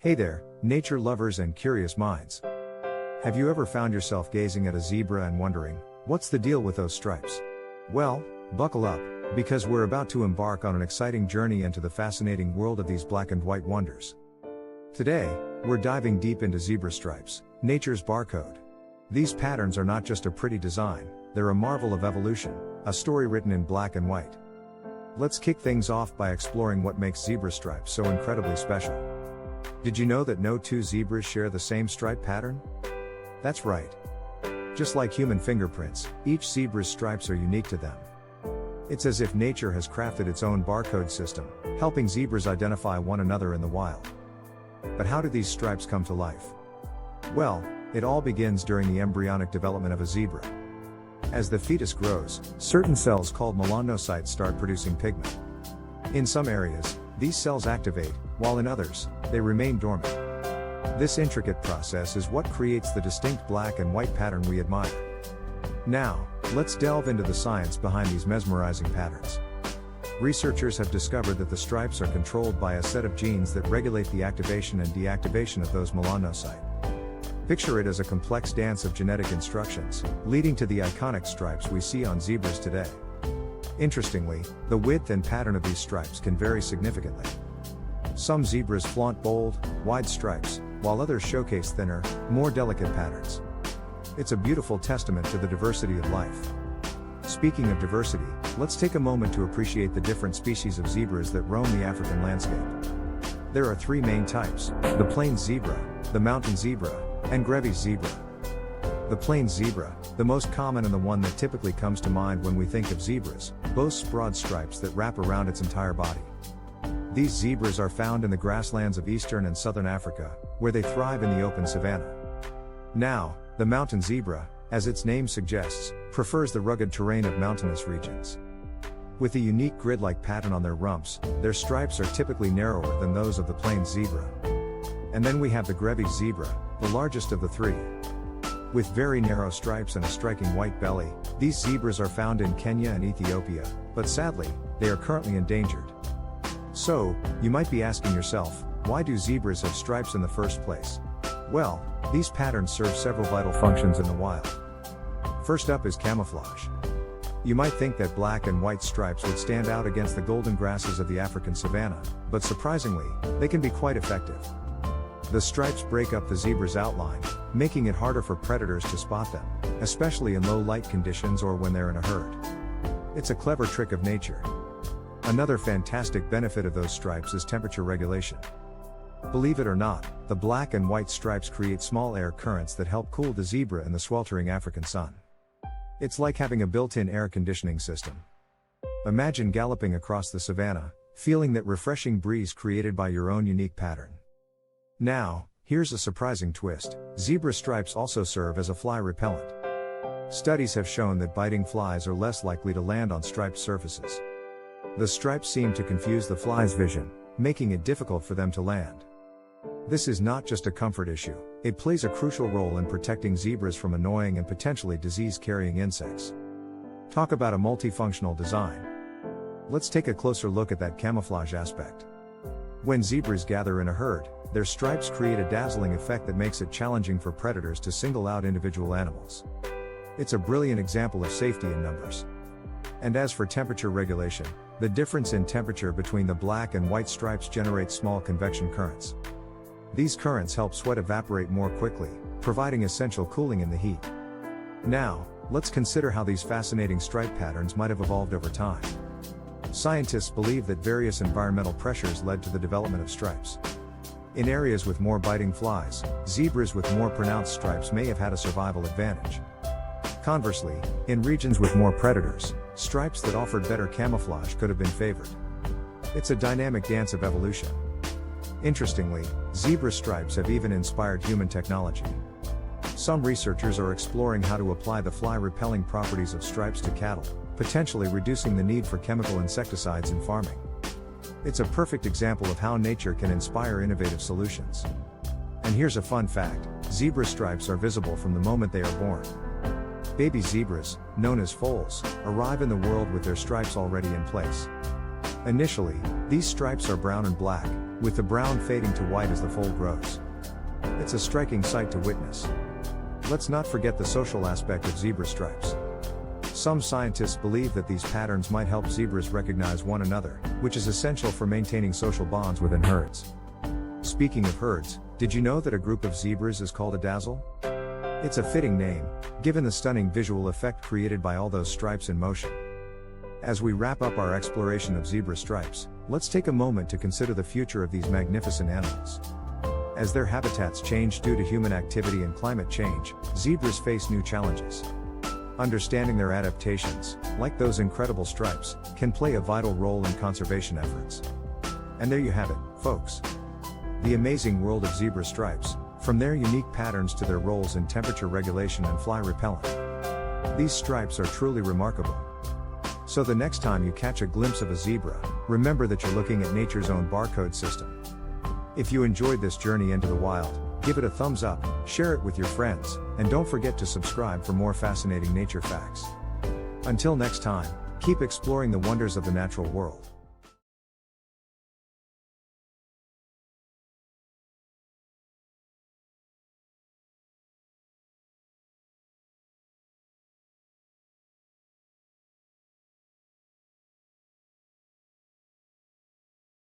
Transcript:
Hey there, nature lovers and curious minds. Have you ever found yourself gazing at a zebra and wondering, what's the deal with those stripes? Well, buckle up, because we're about to embark on an exciting journey into the fascinating world of these black and white wonders. Today, we're diving deep into zebra stripes, nature's barcode. These patterns are not just a pretty design, they're a marvel of evolution, a story written in black and white. Let's kick things off by exploring what makes zebra stripes so incredibly special. Did you know that no two zebras share the same stripe pattern? That's right. Just like human fingerprints, each zebra's stripes are unique to them. It's as if nature has crafted its own barcode system, helping zebras identify one another in the wild. But how do these stripes come to life? Well, it all begins during the embryonic development of a zebra. As the fetus grows, certain cells called melanocytes start producing pigment. In some areas, these cells activate, while in others, they remain dormant. This intricate process is what creates the distinct black and white pattern we admire. Now, let's delve into the science behind these mesmerizing patterns. Researchers have discovered that the stripes are controlled by a set of genes that regulate the activation and deactivation of those melanocytes. Picture it as a complex dance of genetic instructions, leading to the iconic stripes we see on zebras today. Interestingly, the width and pattern of these stripes can vary significantly. Some zebras flaunt bold, wide stripes, while others showcase thinner, more delicate patterns. It's a beautiful testament to the diversity of life. Speaking of diversity, let's take a moment to appreciate the different species of zebras that roam the African landscape. There are three main types: the plains zebra, the mountain zebra, and Grevy's zebra. The plains zebra, the most common and the one that typically comes to mind when we think of zebras, boasts broad stripes that wrap around its entire body. These zebras are found in the grasslands of eastern and southern Africa, where they thrive in the open savanna. Now, the mountain zebra, as its name suggests, prefers the rugged terrain of mountainous regions. With a unique grid-like pattern on their rumps, their stripes are typically narrower than those of the plains zebra. And then we have the Grevy's zebra, the largest of the three. With very narrow stripes and a striking white belly, these zebras are found in Kenya and Ethiopia, but sadly, they are currently endangered. So, you might be asking yourself, why do zebras have stripes in the first place? Well, these patterns serve several vital functions in the wild. First up is camouflage. You might think that black and white stripes would stand out against the golden grasses of the African savanna, but surprisingly, they can be quite effective. The stripes break up the zebra's outline, making it harder for predators to spot them, especially in low light conditions or when they're in a herd. It's a clever trick of nature. Another fantastic benefit of those stripes is temperature regulation. Believe it or not, the black and white stripes create small air currents that help cool the zebra in the sweltering African sun. It's like having a built-in air conditioning system. Imagine galloping across the savanna, feeling that refreshing breeze created by your own unique pattern. Now, here's a surprising twist: zebra stripes also serve as a fly repellent. Studies have shown that biting flies are less likely to land on striped surfaces. The stripes seem to confuse the fly's vision, making it difficult for them to land. This is not just a comfort issue, it plays a crucial role in protecting zebras from annoying and potentially disease-carrying insects. Talk about a multifunctional design. Let's take a closer look at that camouflage aspect. When zebras gather in a herd, their stripes create a dazzling effect that makes it challenging for predators to single out individual animals. It's a brilliant example of safety in numbers. And as for temperature regulation, the difference in temperature between the black and white stripes generates small convection currents. These currents help sweat evaporate more quickly, providing essential cooling in the heat. Now, let's consider how these fascinating stripe patterns might have evolved over time. Scientists believe that various environmental pressures led to the development of stripes. In areas with more biting flies, zebras with more pronounced stripes may have had a survival advantage. Conversely, in regions with more predators, stripes that offered better camouflage could have been favored. It's a dynamic dance of evolution. Interestingly, zebra stripes have even inspired human technology. Some researchers are exploring how to apply the fly-repelling properties of stripes to cattle, potentially reducing the need for chemical insecticides in farming. It's a perfect example of how nature can inspire innovative solutions. And here's a fun fact: zebra stripes are visible from the moment they are born. Baby zebras, known as foals, arrive in the world with their stripes already in place. Initially, these stripes are brown and black, with the brown fading to white as the foal grows. It's a striking sight to witness. Let's not forget the social aspect of zebra stripes. Some scientists believe that these patterns might help zebras recognize one another, which is essential for maintaining social bonds within herds. Speaking of herds, did you know that a group of zebras is called a dazzle? It's a fitting name, given the stunning visual effect created by all those stripes in motion. As we wrap up our exploration of zebra stripes, let's take a moment to consider the future of these magnificent animals. As their habitats change due to human activity and climate change, zebras face new challenges. Understanding their adaptations, like those incredible stripes, can play a vital role in conservation efforts. And there you have it, folks. The amazing world of zebra stripes, from their unique patterns to their roles in temperature regulation and fly repellent. These stripes are truly remarkable. So the next time you catch a glimpse of a zebra, remember that you're looking at nature's own barcode system. If you enjoyed this journey into the wild, give it a thumbs up, share it with your friends, and don't forget to subscribe for more fascinating nature facts. Until next time, keep exploring the wonders of the natural world.